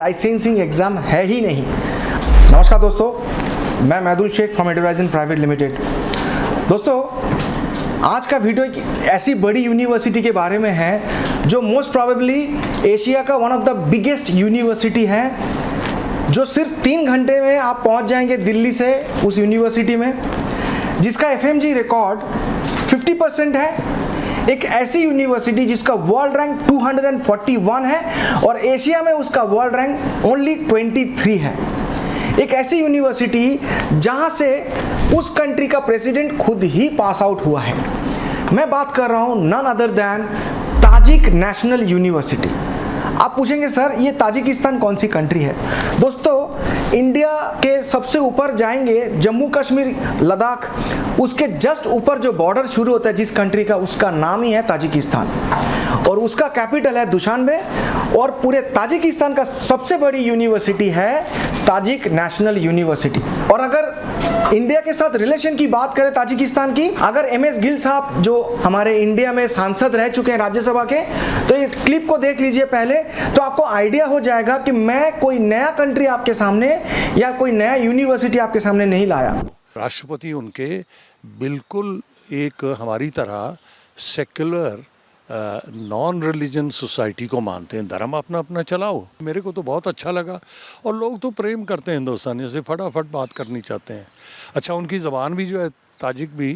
Licensing exam है ही नहीं। नमस्कार दोस्तों, मैं Maidul Sheikh from EDURIZON private limited. दोस्तों, आज का वीडियो एक ऐसी बड़ी यूनिवर्सिटी के बारे में है जो मोस्ट प्रोबेबली एशिया का one of the biggest university है, जो सिर्फ 3 घंटे में आप पहुंच जाएंगे दिल्ली से उस यूनिवर्सिटी में, जिसका FMG रिकॉर्ड 50% है। एक ऐसी यूनिवर्सिटी जिसका वर्ल्ड रैंक 241 है और एशिया में उसका वर्ल्ड रैंक ओनली 23 है। एक ऐसी यूनिवर्सिटी जहां से उस कंट्री का प्रेसिडेंट खुद ही पास आउट हुआ है। मैं बात कर रहा हूं none other than Tajik national university. आप पूछेंगे सर ये ताजिकिस्तान कौन सी कंट्री है? दोस्तों, इंडिया के सबसे ऊपर जाएंगे जम्मू कश्मीर लद्दाख, उसके जस्ट ऊपर जो बॉर्डर शुरू होता है जिस कंट्री का, उसका नाम ही है ताजिकिस्तान और उसका कैपिटल है दुशानबे। और पूरे ताजिकिस्तान का सबसे बड़ी यूनिवर्सिटी है ताजिक नेशनल यूनिवर्सिटी। और अगर इंडिया के साथ रिलेशन की बात करें ताजिकिस्तान की, अगर MS गिल साहब जो हमारे इंडिया में सांसद रह चुके हैं राज्यसभा के, तो ये क्लिप को देख लीजिए पहले, तो आपको आइडिया हो जाएगा कि मैं कोई नया कंट्री आपके सामने या कोई नया यूनिवर्सिटी आपके सामने नहीं लाया। राष्ट्रपति उनके बिल्कुल एक हमारी तरह सेक्युलर नॉन रिलीजन सोसाइटी को मानते हैं। धर्म अपना अपना चलाओ। मेरे को तो बहुत अच्छा लगा और लोग तो प्रेम करते हैं हिंदुस्तानियों से, फटाफट बात करनी चाहते हैं। अच्छा, उनकी ज़बान भी जो है ताजिक भी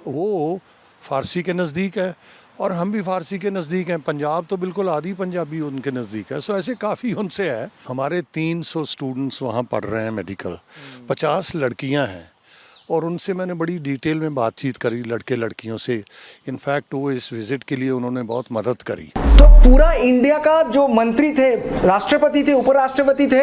वो फ़ारसी के नज़दीक है और हम भी फ़ारसी के नज़दीक हैं। पंजाब तो बिल्कुल आधी पंजाबी उनके नज़दीक है। सो ऐसे काफ़ी उनसे है। हमारे 300 स्टूडेंट्स वहाँ पढ़ रहे हैं मेडिकल, 50 लड़कियाँ हैं और उनसे मैंने बड़ी डिटेल में बातचीत करी लड़के लड़कियों से। इनफैक्ट वो इस विज़िट के लिए उन्होंने बहुत मदद करी। तो पूरा इंडिया का जो मंत्री थे, राष्ट्रपति थे, उपराष्ट्रपति थे,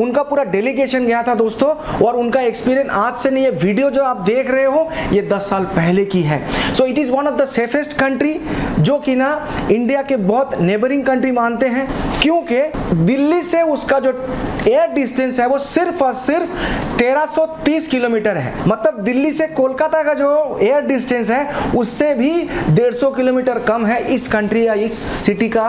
उनका पूरा डेलीगेशन गया था दोस्तों। और उनका एक्सपीरियंस आज से नहीं, ये वीडियो जो आप देख रहे हो ये 10 साल पहले की है। So it is one of the safest country, जो कि ना इंडिया के बहुत नेबरिंग कंट्री मानते हैं, क्योंकि दिल्ली से उसका जो एयर डिस्टेंस है वो सिर्फ और सिर्फ 1330 किलोमीटर है। मतलब दिल्ली से कोलकाता का जो एयर डिस्टेंस है उससे भी 150 किलोमीटर कम है इस कंट्री या इस सिटी का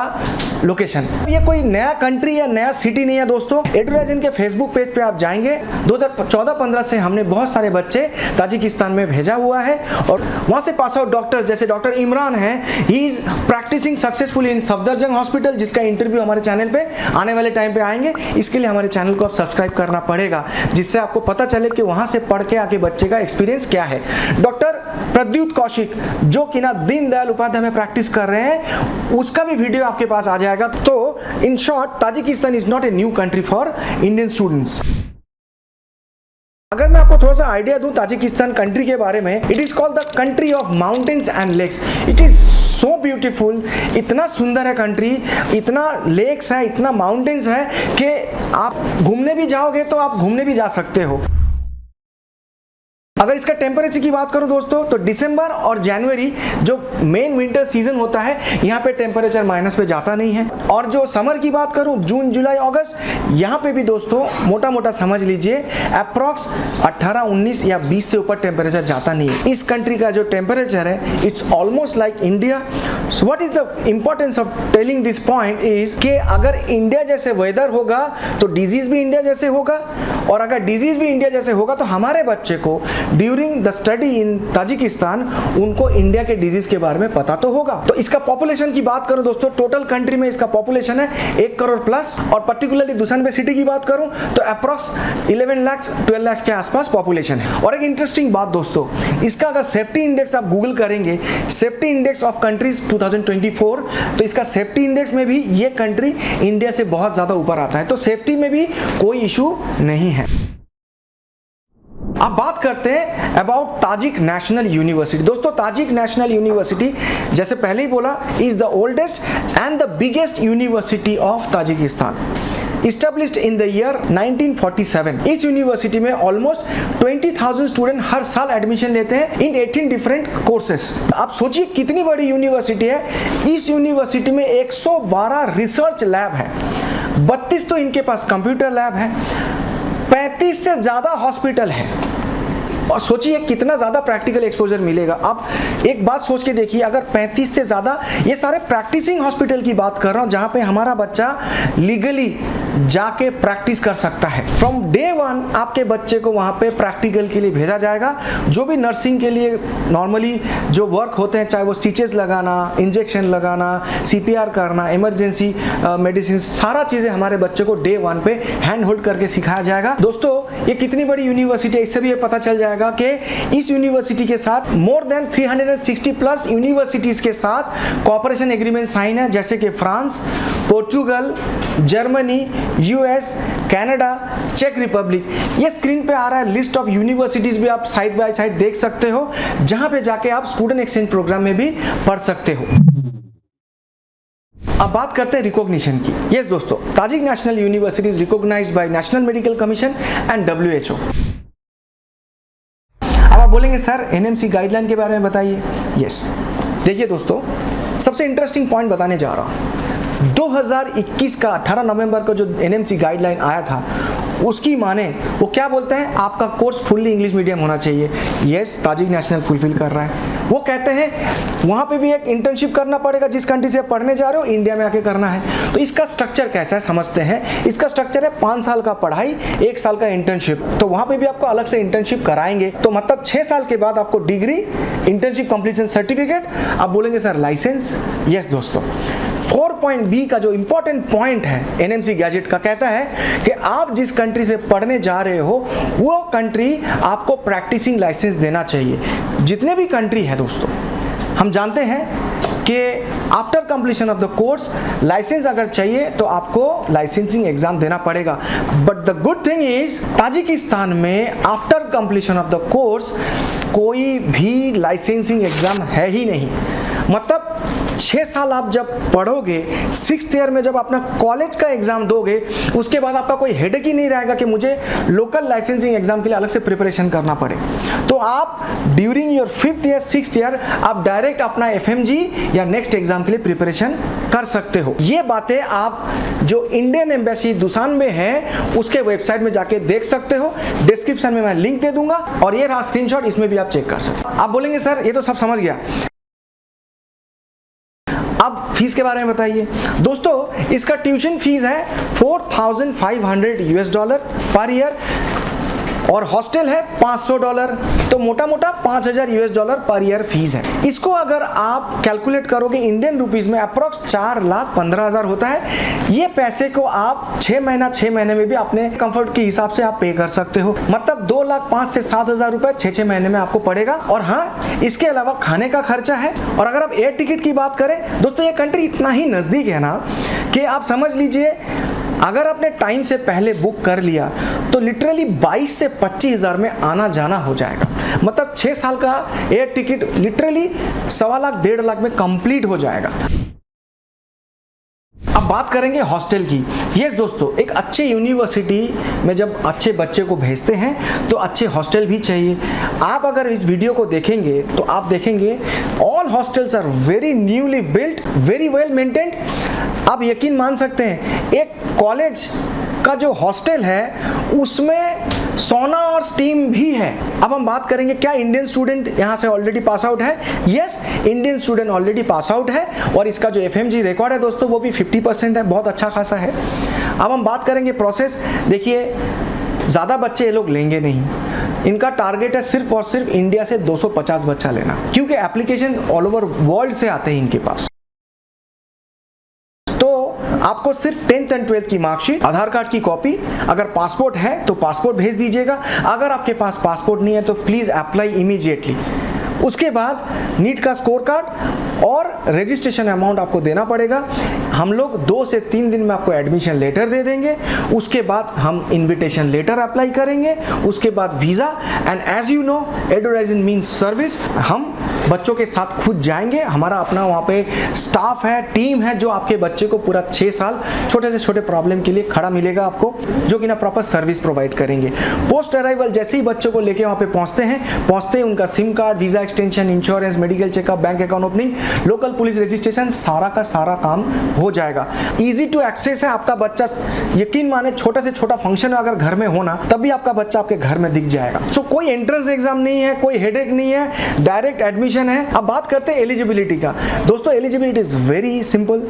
लोकेशन। ये कोई नया कंट्री या नया सिटी नहीं है दोस्तों। EDURIZON के फेसबुक पेज पे आप जाएंगे, 2014-15 से हमने बहुत सारे बच्चे ताजिकिस्तान में भेजा हुआ है और वहां से पास आउट डॉक्टर जैसे डॉक्टर इमरान है, ही is practising successfully in Safdarjung hospital, जिसका इंटरव्यू हमारे चैनल पे आने वाले टाइम पे आएंगे। इसके लिए हमारे चैनल को आप सब्सक्राइब करना पड़ेगा, जिससे आपको पता चले कि वहां से पढ़ के आके बच्चे का एक्सपीरियंस क्या है। डॉक्टर प्रद्युत कौशिक, जो कि ना दीनदयाल उपाध्याय में प्रैक्टिस कर रहे हैं, उसका भी वीडियो आपके पास आ जाएगा। तो in short, Tajikistan is not a new country for Indian students. अगर मैं आपको थोड़ा सा आइडिया दूं ताजिकिस्तान कंट्री के बारे में, it is called the country of mountains and lakes. It is so beautiful, इतना सुंदर है कंट्री, इतना लेक्स है, इतना माउंटेन्स है कि आप घूमने भी जाओगे तो आप घूमने भी जा सकते हो। अगर इसका टेम्परेचर की बात करूं दोस्तों, तो दिसंबर और जनवरी जो मेन विंटर सीजन होता है, यहाँ पे टेम्परेचर माइनस पे जाता नहीं है। और जो समर की बात करूं, जून जुलाई अगस्त, यहाँ पे भी दोस्तों मोटा मोटा समझ लीजिए अप्रॉक्स 18, 19 या 20 से ऊपर टेम्परेचर जाता नहीं है। इस कंट्री का जो टेम्परेचर है, it's almost like India. So what is the importance of telling this point is कि अगर इंडिया जैसे वेदर होगा तो डिजीज भी इंडिया जैसे होगा, और अगर डिजीज भी इंडिया जैसे होगा तो हमारे बच्चे को during the study in Tajikistan उनको इंडिया के डिजीज के बारे में पता तो होगा। तो इसका पॉपुलेशन की बात करूं दोस्तों, टोटल कंट्री में इसका पॉपुलेशन है 1 करोड़ प्लस, और पर्टिकुलरली दुशानबे सिटी की बात करूं तो अप्रॉक्स 11 लाख 12 लाख के आसपास पॉपुलेशन है। और एक इंटरेस्टिंग बात दोस्तों, इसका अगर सेफ्टी इंडेक्स आप गूगल करेंगे, सेफ्टी इंडेक्स ऑफ कंट्रीज 2024, तो इसका सेफ्टी इंडेक्स में भी ये कंट्री इंडिया से बहुत ज्यादा ऊपर आता है। तो सेफ्टी में भी कोई इशू नहीं है। अब बात करते हैं अबाउट ताजिक नेशनल यूनिवर्सिटी। दोस्तों, ताजिक नेशनल यूनिवर्सिटी, जैसे पहले ही बोला, is the oldest and the biggest university of Tajikistan, established in the year 1947। इस यूनिवर्सिटी में ऑलमोस्ट 20,000 स्टूडेंट हर साल एडमिशन लेते हैं इन 18 डिफरेंट कोर्सेस। आप सोचिए कितनी बड़ी यूनिवर्सिटी है। इस यूनिवर्सिटी में 112 रिसर्च लैब है, 32 तो इनके पास कंप्यूटर लैब है, 35 से ज्यादा हॉस्पिटल है और सोचिए कितना ज़्यादा प्रैक्टिकल एक्सपोजर मिलेगा। आप एक बात सोच के देखिए, अगर 35 से ज़्यादा, ये सारे प्रैक्टिसिंग हॉस्पिटल की बात कर रहा हूँ जहाँ पे हमारा बच्चा लीगली जाके प्रैक्टिस कर सकता है। फ्रॉम डे वन आपके बच्चे को वहाँ पे प्रैक्टिकल के लिए भेजा जाएगा। जो भी नर्सिंग के लिए नॉर्मली जो वर्क होते हैं, चाहे वो स्टिचेस लगाना, इंजेक्शन लगाना, CPR करना, इमरजेंसी मेडिसिन, सारा चीज़ें हमारे बच्चे को डे वन पे हैंड होल्ड करके सिखाया जाएगा। दोस्तों ये कितनी बड़ी यूनिवर्सिटी है, इससे भी ये पता चल जाएगा कि इस यूनिवर्सिटी के साथ मोर देन 360 प्लस यूनिवर्सिटीज के साथ कॉपरेशन एग्रीमेंट साइन है, जैसे कि France, Portugal, Germany, US, Canada, चेक रिपब्लिक। ये स्क्रीन पे आ रहा है लिस्ट ऑफ यूनिवर्सिटीज भी आप साइड बाय साइड देख सकते हो, जहां पे जाके आप स्टूडेंट एक्सचेंज प्रोग्राम में भी पढ़ सकते हो। अब बात करते हैं रिकॉग्निशन की। यस दोस्तों, Tajik national university is recognized by national medical commission and WHO। अब आप बोलेंगे सर NMC गाइडलाइन के बारे में बताइए। यस, देखिए दोस्तों, सबसे इंटरेस्टिंग पॉइंट बताने जा रहा हूं। 2021 का 18 नवंबर को जो NMC गाइडलाइन आया था, उसकी माने वो क्या बोलते हैं, आपका कोर्स फुल्ली इंग्लिश मीडियम होना चाहिए। यस, ताजिक नेशनल फुलफिल कर रहा है। वो कहते हैं वहाँ पे भी एक इंटर्नशिप करना पड़ेगा, जिस कंट्री से पढ़ने जा रहे हो इंडिया में आके करना है। तो इसका स्ट्रक्चर कैसा है समझते हैं। इसका स्ट्रक्चर है 5 साल का पढ़ाई, 1 साल का इंटर्नशिप। तो वहाँ पे भी आपको अलग से इंटर्नशिप कराएंगे। तो मतलब 6 साल के बाद आपको डिग्री, इंटर्नशिप कंप्लीशन सर्टिफिकेट। आप बोलेंगे सर लाइसेंस। यस दोस्तों, 4.B का जो इंपॉर्टेंट पॉइंट है NMC गैजेट का, कहता है कि आप जिस कंट्री से पढ़ने जा रहे हो वो कंट्री आपको प्रैक्टिसिंग लाइसेंस देना चाहिए। जितने भी कंट्री है दोस्तों, हम जानते हैं कि after completion of the course licence अगर चाहिए तो आपको लाइसेंसिंग एग्जाम देना पड़ेगा। But the good thing is Tajikistan में after completion of the course कोई भी लाइसेंसिंग एग्जाम है ही नहीं। मतलब 6 साल आप जब पढ़ोगे, 6th ईयर में जब अपना कॉलेज का एग्जाम दोगे, उसके बाद आपका कोई हेडेक ही नहीं रहेगा कि मुझे लोकल लाइसेंसिंग एग्जाम के लिए अलग से प्रिपरेशन करना पड़े। तो आप during your 5th year, 6th year आप डायरेक्ट अपना FMG या नेक्स्ट एग्जाम के लिए प्रिपरेशन कर सकते हो। ये बातें आप जो इंडियन एम्बेसी दुशानबे है उसके वेबसाइट में जाके देख सकते हो। डिस्क्रिप्शन में मैं लिंक दे दूंगा और ये रहा स्क्रीनशॉट, इसमें भी आप चेक कर सकते हो। आप बोलेंगे सर ये तो सब समझ गया, अब फीस के बारे में बताइए। दोस्तों इसका ट्यूशन फीस है $4,500 पर ईयर और हॉस्टल है $500, तो मोटा मोटा $5,000 पर ईयर फीस है। इसको अगर आप कैलकुलेट करोगे इंडियन रुपीस में अप्रोक्स 4,15,000 होता है। ये पैसे को आप 6 महीने में भी अपने कंफर्ट के हिसाब से आप पे कर सकते हो। मतलब 2,05,000 से 7,000 रुपए 6 महीने में आपको पड़ेगा। और हाँ, इसके अलावा खाने का खर्चा है। और अगर आप एयर टिकट की बात करें दोस्तों, ये कंट्री इतना ही नजदीक है ना कि आप समझ लीजिए अगर आपने टाइम से पहले बुक कर लिया तो लिटरली 22 से 25,000 में आना जाना हो जाएगा। मतलब 6 साल का air ticket literally 1.25 lakh 1.5 lakh में कंप्लीट हो जाएगा। अब बात करेंगे हॉस्टल की। यस दोस्तों, एक अच्छे यूनिवर्सिटी में जब अच्छे बच्चे को भेजते हैं तो अच्छे हॉस्टल भी चाहिए। आप अगर इस वीडियो को देखेंगे तो आप देखेंगे all hostels are very newly built, very well maintained. आप यकीन मान सकते हैं एक कॉलेज का जो हॉस्टल है उसमें सोना और स्टीम भी है। अब हम बात करेंगे क्या इंडियन स्टूडेंट यहाँ से ऑलरेडी पास आउट है। Yes, Indian student already pass out है और इसका जो FMG रिकॉर्ड है दोस्तों वो भी 50% है, बहुत अच्छा खासा है। अब हम बात करेंगे प्रोसेस। देखिए ज़्यादा बच्चे ये लोग लेंगे नहीं, इनका टारगेट है सिर्फ और सिर्फ इंडिया से 250 बच्चा लेना, क्योंकि एप्लीकेशन ऑल ओवर वर्ल्ड से आते हैं इनके पास। आपको सिर्फ 10th एंड 12th की मार्कशीट, आधार कार्ड की कॉपी, अगर पासपोर्ट है तो पासपोर्ट भेज दीजिएगा। अगर आपके पास पासपोर्ट नहीं है तो प्लीज अप्लाई इमीडिएटली। उसके बाद नीट का स्कोर कार्ड और रजिस्ट्रेशन अमाउंट आपको देना पड़ेगा। हम लोग 2 से 3 दिन में आपको एडमिशन लेटर दे देंगे। उसके बाद हम इनविटेशन लेटर अप्लाई करेंगे। उसके बाद visa and as you know Edurizon means service. हम बच्चों के साथ खुद जाएंगे। हमारा अपना वहाँ पे स्टाफ है, टीम है, जो आपके बच्चे को पूरा 6 साल छोटे से छोटे प्रॉब्लम के लिए खड़ा मिलेगा आपको, जो कि ना प्रॉपर सर्विस प्रोवाइड करेंगे। पोस्ट अराइवल जैसे ही बच्चों को लेके वहाँ पे पहुँचते ही उनका SIM card, visa extension, insurance, medical checkup, bank account opening, local police registration, सारा का सारा काम हो जाएगा। इजी टू एक्सेस है। आपका बच्चा यकीन माने छोटा से छोटा फंक्शन अगर घर में होना तब भी आपका बच्चा आपके घर में दिख जाएगा। सो कोई एंट्रेंस एग्जाम नहीं है, कोई हेडेक नहीं है, डायरेक्ट एडमिशन है। अब बात करते हैं एलिजिबिलिटी का। दोस्तों एलिजिबिलिटी इज वेरी सिंपल।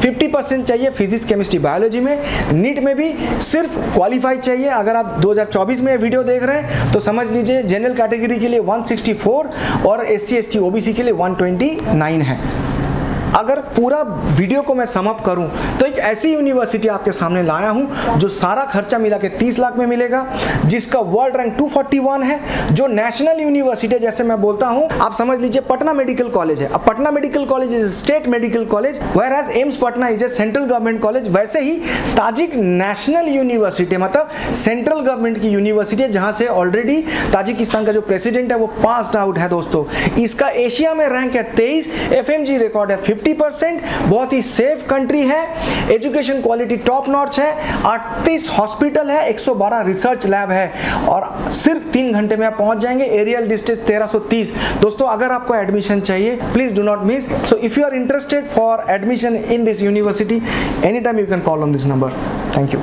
50% चाहिए फिजिक्स, केमिस्ट्री, बायोलॉजी में। नीट में भी सिर्फ क्वालिफाई चाहिए। अगर आप 2024 में वीडियो देख रहे हैं तो समझ लीजिए जनरल कैटेगरी के लिए 164 और SC ST OBC के लिए 129 है। अगर पूरा वीडियो को मैं सम अप करूं तो एक ऐसी यूनिवर्सिटी आपके सामने लाया हूं जो सारा खर्चा मिला के 30 लाख में मिलेगा, जिसका वर्ल्ड रैंक 241 है, जो नेशनल यूनिवर्सिटी, जैसे मैं बोलता हूं, आप समझ लीजिए पटना मेडिकल कॉलेज है। अब Patna medical college is state medical college, whereas AIIMS Patna is a central government college. वैसे ही ताजिक नेशनल यूनिवर्सिटी मतलब सेंट्रल गवर्नमेंट की यूनिवर्सिटी है, जहां से ऑलरेडी ताजिकिस्तान का जो प्रेसिडेंट है वो पास्ड आउट है। दोस्तों इसका एशिया में रैंक है 23, FMG रिकॉर्ड है 50%, बहुत ही सेफ कंट्री है, एजुकेशन क्वालिटी टॉप नॉच है, 38 हॉस्पिटल है, 112 रिसर्च लैब है और सिर्फ 3 घंटे में आप पहुंच जाएंगे। Aerial distance 1330। दोस्तों अगर आपको एडमिशन चाहिए please do not miss. So if you are interested for admission in this university, any time you can call on this number. Thank you.